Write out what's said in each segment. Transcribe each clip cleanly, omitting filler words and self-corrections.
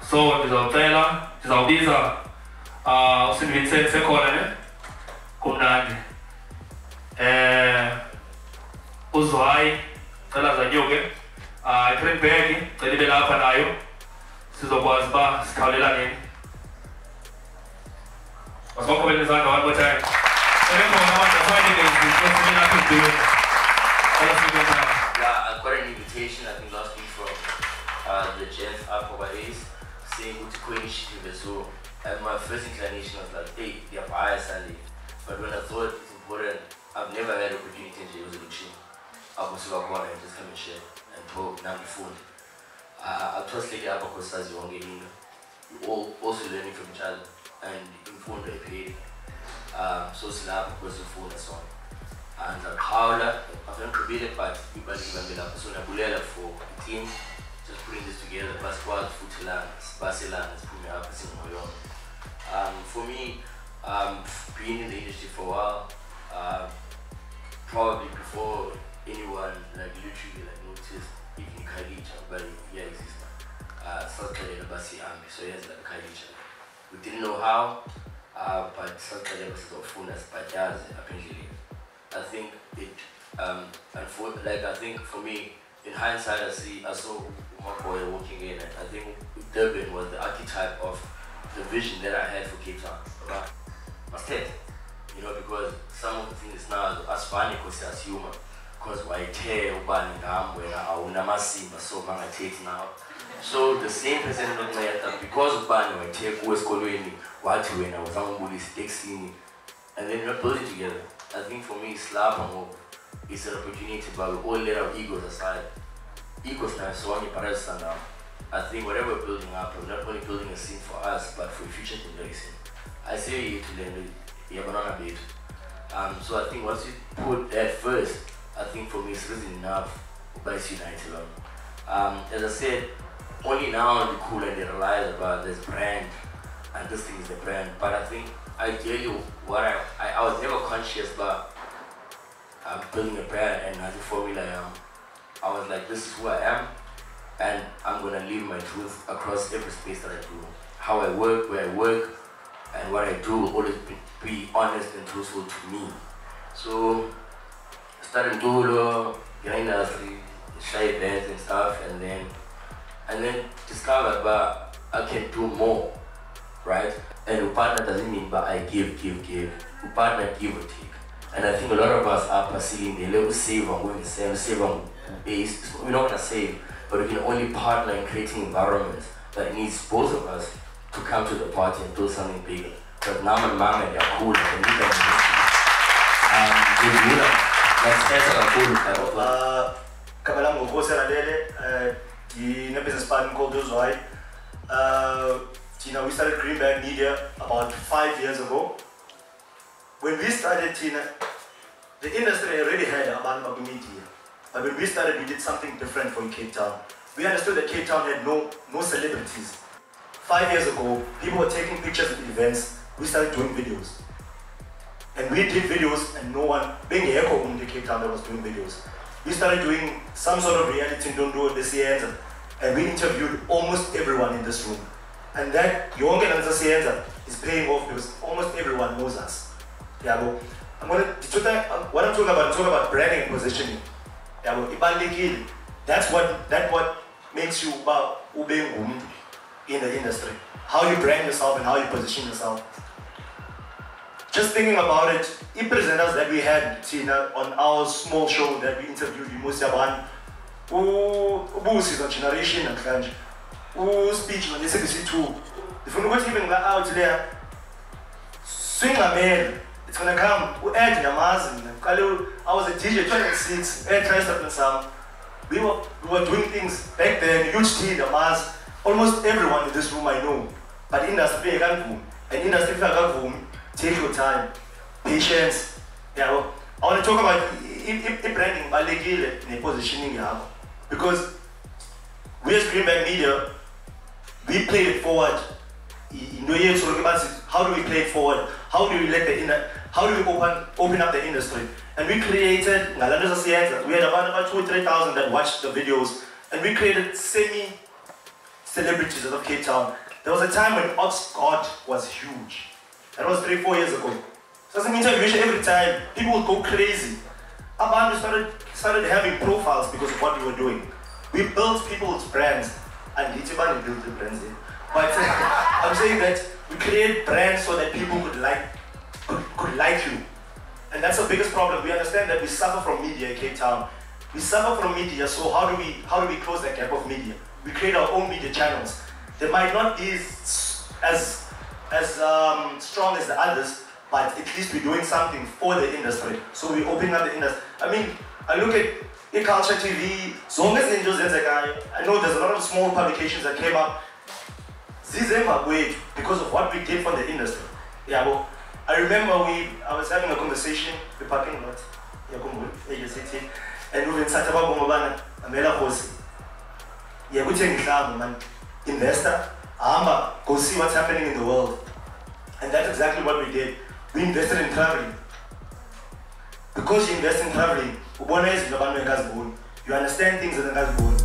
So ndizawubiza Vincent sekhona ne kumnandi uzwayi cela zanyuke i-print bag cela ibe lapha nayo sizokwazi uba sikhawulelaneni. Masibakhobele izandla one more time. Yeah, I got an invitation, I think last week from the gents up over days saying to Queenish so and my first inclination was like, hey, they're biased and but when I thought it's important, I've never had an opportunity in jail to I was about one and just come and share and talk now before. I trust like I because as you you all also learning from each other and informed the period. So slap because the phone and so on. And Paula, I've never competed, but we believe in the so Nabulela for the team, just putting this together, Pasquale, Futilan, Barcelona, put me up as in my own. For me, being in the industry for a while, probably before anyone like literally like noticed even Khalija, but yeah, exists. South Korea, so yes, like Khalija. We didn't know how, but South Korea was of fullness, but jazz apparently. I think it, and for like I think for me, in hindsight, I saw my boy walking in, and I think Durban was the archetype of the vision that I had for Cape Town. Right? Must have, you know, because some of the things now as funny because as human, because why tear ubani ngam wena awunamasimba so mangathethi now. So the same person not that because ubani why tear ku esikolweni wathi wena uzangibulisa taxini and then not put it together. I think for me slap and hope is an opportunity but we all let our egos aside. Egos now so many parents stand down. I think whatever we're building up, we're not only building a scene for us but for future generation. I say you to learn the banana bit. So I think once you put that first, I think for me it's reason enough by United alone. As I said, only now the cool and they realize about this brand and this thing is the brand. But I think ideally what I was never conscious about building a brand and as a formula I was like this is who I am and I'm gonna live my truth across every space that I do. How I work, where I work, and what I do will always be honest and truthful to me. So started doing industry, shy events and stuff, and then discovered but I can do more, right? And partner doesn't mean but I give. Partner give or take. And I think a lot of us are pursuing the level save on going the save on base. We don't want to save, but we can only partner in creating environments that needs both of us to come to the party and do something bigger. But now my mom and they're cool and we can Kabalang Ngosi Radele, the business partner called Zolani. We started Greenback Media about 5 years ago. When we started, the industry already had about media. But when we started, we did something different for Cape Town. We understood that Cape Town had no celebrities. 5 years ago, people were taking pictures at events. We started doing videos. And we did videos and no one, being a echo in the Cape Town that was doing videos. We started doing some sort of reality, don't do the Sienza, and we interviewed almost everyone in this room. And that Young and Sienza is paying off because almost everyone knows us. Yeah, what I'm talking about branding and positioning. Yeah, that's what makes you in the industry. How you brand yourself and how you position yourself. Just thinking about it, presenters that we had on our small show that we interviewed Musyaban, Busis on Generation and French, speech on the SBC2. If we're not even out there, swing a man, it's gonna come, we add Namaz, I was a DJ 26, air transfer and some. We were doing things back then, huge team, Namaz, almost everyone in this room I know. But industry, I can't boom. And industry, I can't boom. Take your time, patience. Yeah, well, I want to talk about branding, and positioning, because we as Greenback Media, we play it forward. How do we play it forward? How do we how do we open up the industry? And we created, we had about 2,000 or 3,000 that watched the videos, and we created celebrities out of Cape Town. There was a time when Ox God was huge. That was 3-4 years ago. So as an interview every time, people would go crazy. Abantu started having profiles because of what we were doing. We built people's brands, and Litibani built the brands in. But I'm saying that we create brands so that people could like you. And that's the biggest problem. We understand that we suffer from media in Cape Town. We suffer from media, so how do we close that gap of media? We create our own media channels. They might not be as strong as the others, but at least we're doing something for the industry. So we open up the industry. I mean, I look at e-culture TV, I know there's a lot of small publications that came up. Because of what we did for the industry. Yeah, well, I remember I was having a conversation with parking lot, and we were talking about Amela Gosi. Yeah, we take man, investor, go see what's happening in the world. And that's exactly what we did. We invested in traveling. Because you invest in traveling, you understand things that are born.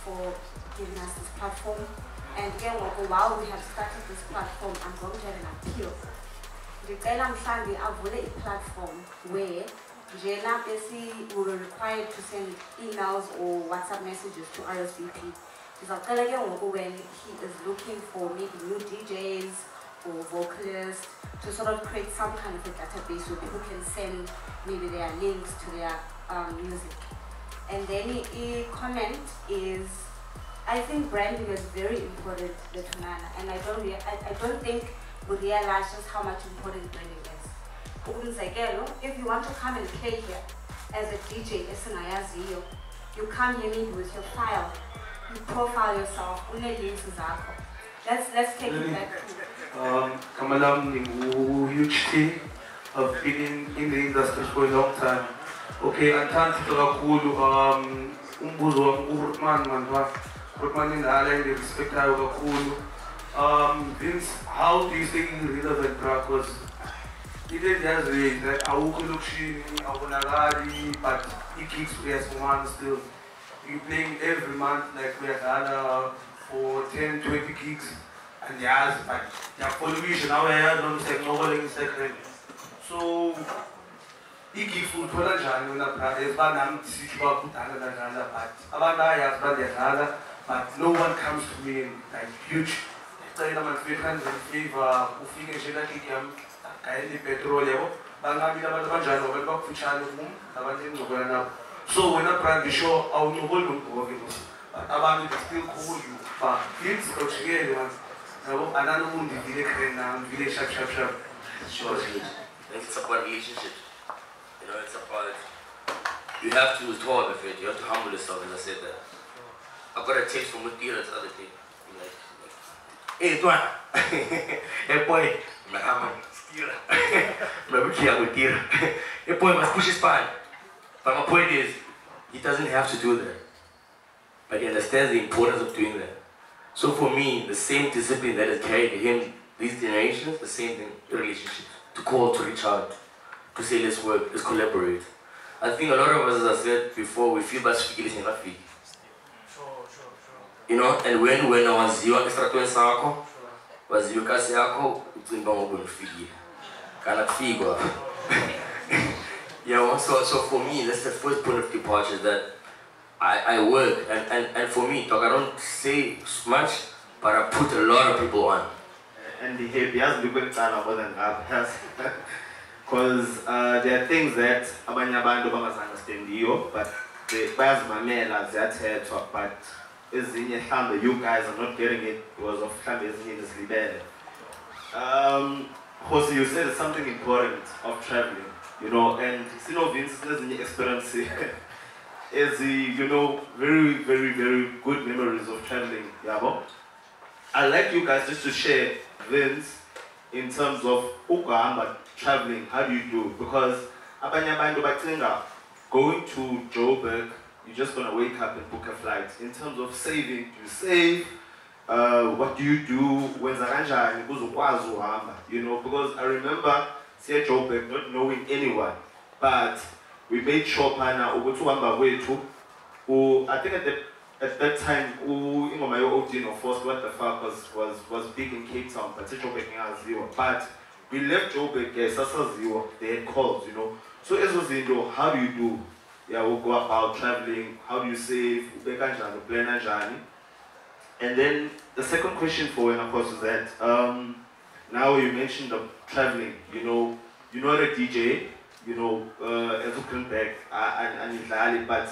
For giving us this platform. And again, while we have started this platform, I'm going to have an appeal. I've a platform where we were required to send emails or WhatsApp messages to RSVP. When he is looking for maybe new DJs or vocalists to sort of create some kind of a database where people can send maybe their links to their music. And then a comment is, I think branding is very important, and I don't think we realize just how much important branding is. If you want to come and play here as a DJ, you come here maybe with your file, you profile yourself, let's take it back to Kamalam is a huge team. I've been in the industry for a long time. Okay, and thanks to Rakulu, Umbuzo, Urman, Urman in the island, they respect Rakulu. Vince, how do you think it's relevant? Because it is just that Awukuluchi, Awunagari, but he keeps players for one still. You're playing every month, like we are for 10, 20 gigs, and yes, but you're following now, I don't say nobody is second. So, Iki food for a jan, but no one comes to me like huge. So when I plan the show, I will hold on to it. I still call you, but it's okay. I don't want to be village sharp. Sure, it's about relationships. You know, it's about, you have to talk with it, you have to humble yourself, as I said that. I got a text from Ndira the other day. Hey, Tuan. Hey, boy. I'm Ndira. Hey, boy, must push his spine. But my point is, he doesn't have to do that. But he understands the importance of doing that. So for me, the same discipline that has carried him these generations, the same thing, relationships. To call, to reach out, to say let's work, let's collaborate. I think a lot of us, as I said before, we feel bad speaking in Africa. You know, and when I was young, was you kasi ako, utinga mo bunfigi. Kana figo. You know, so for me, that's the first point of departure, that I work, and for me, I don't say much, but I put a lot of people on. And the has been more than that, because there are things that abanye abantu bangasanderstandiyo, but the bayazimamela ziyathetha, but ezinye mhlambe you guys are not getting it because of mhlambe ezinye nizilibele. Jose, you said something important of traveling, you know, and Vince has experience is you know, very, very, very good memories of traveling, yabo. I'd like you guys just to share, Vince, in terms of traveling, how do you do? Because going to Joburg, you're just gonna wake up and book a flight. In terms of saving, do you save? What do you do? You know, because I remember Joburg not knowing anyone. but we made sure pana ukuhamba kwethu. I think at that time ingoma yo-Odin of Force What the Fuck was big in Cape Town, but but we left Joburg sasaziwa, they had calls, you know. So ezo how do you do? Yeah, we'll go about traveling, how do you save, plan kanjani. And then the second question for you, of course, is that now you mentioned the traveling, you know a DJ, you know, as you come back, and but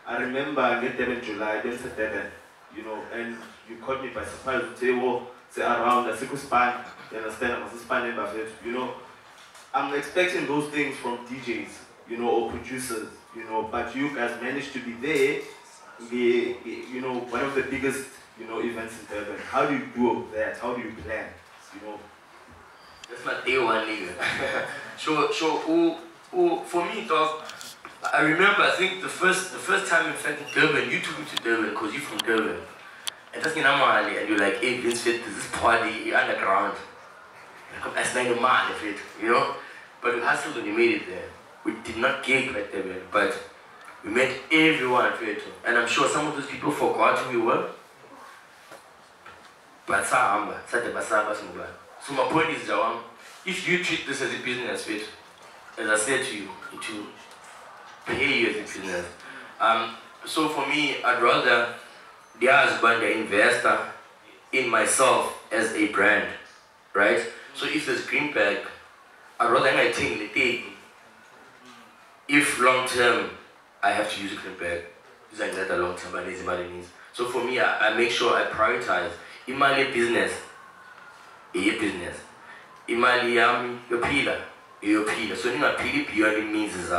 I remember I met them in July, then September, you know, and you caught me by surprise. Say, well, say around the second span, you understand? I'm a span buffet, you know. I'm expecting those things from DJs, you know, or producers, you know, but you guys managed to be there, you know, one of the biggest, you know, events in Durban. How do you do that? How do you plan, you know? That's my day one, nigga. For me, dog, I remember, I think the first time in fact in Durban, you took me to Durban because you're from Durban. And that's in Amali, and you're like, hey, Vincent, this party, you're underground. That's like a man, you know? But we hustled and we made it there. We did not gig right there, but we met everyone at Twitter. And I'm sure some of those people forgot who we were. But so my point is, Jawam, if you treat this as a business, as I said to you, it will pay you as a business. So for me, I'd rather the investor in myself as a brand, right? So if there's greenback, I'd rather I take the thing. If long term, I have to use a greenback, it's like that a long term, but it's what it means. So for me, I make sure I prioritize in my business. Imali yami yophila. So ninga phili beyond means is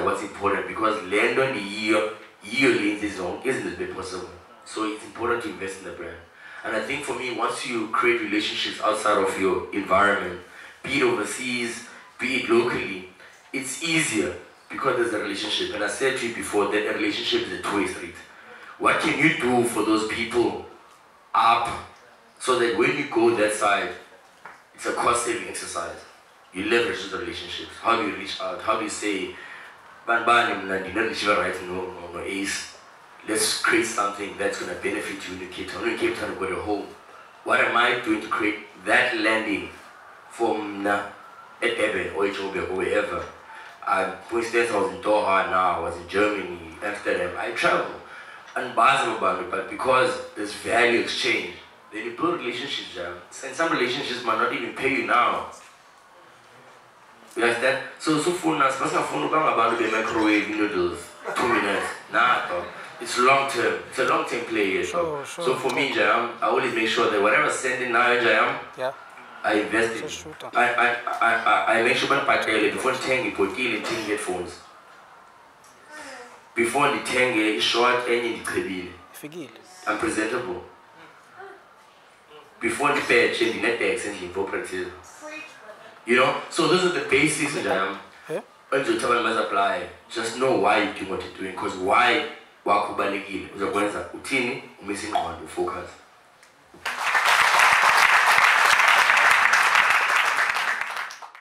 what's important, because land on the year lens isn't it possible. So it's important to invest in the brand. And I think for me, once you create relationships outside of your environment, be it overseas, be it locally, it's easier because there's a relationship. And I said to you before that a relationship is a two-way street. What can you do for those people up so that when you go that side, it's a cost-saving exercise. You leverage the relationships. How do you reach out? How do you say, no, ace. Let's create something that's going to benefit you in the Cape Town. When you Cape Town, go to home. What am I doing to create that landing from at Eben or Joburg or wherever? For instance, I was in Doha now, I was in Germany, Amsterdam. I travel and buzz about it, but because there's value exchange, then you build relationships, and some relationships might not even pay you now. You understand? So for us, about the microwave noodles, 2 minutes. Nah, it's long term. It's a long term play. Sure. So for me, Jam, I always make sure that whatever I send in now, Jam, I invest in. I make sure I pay before the tangy, put 10 headphones. Before the tangy, short and the I'm presentable. Before the patch and the net and the incorporated. You know? So those are the basics, Jam. Until you tell them apply, just know why you do what you're doing. Because why? Wakubalekile. Uzakwenza uthini, umisi ingqondo, focus.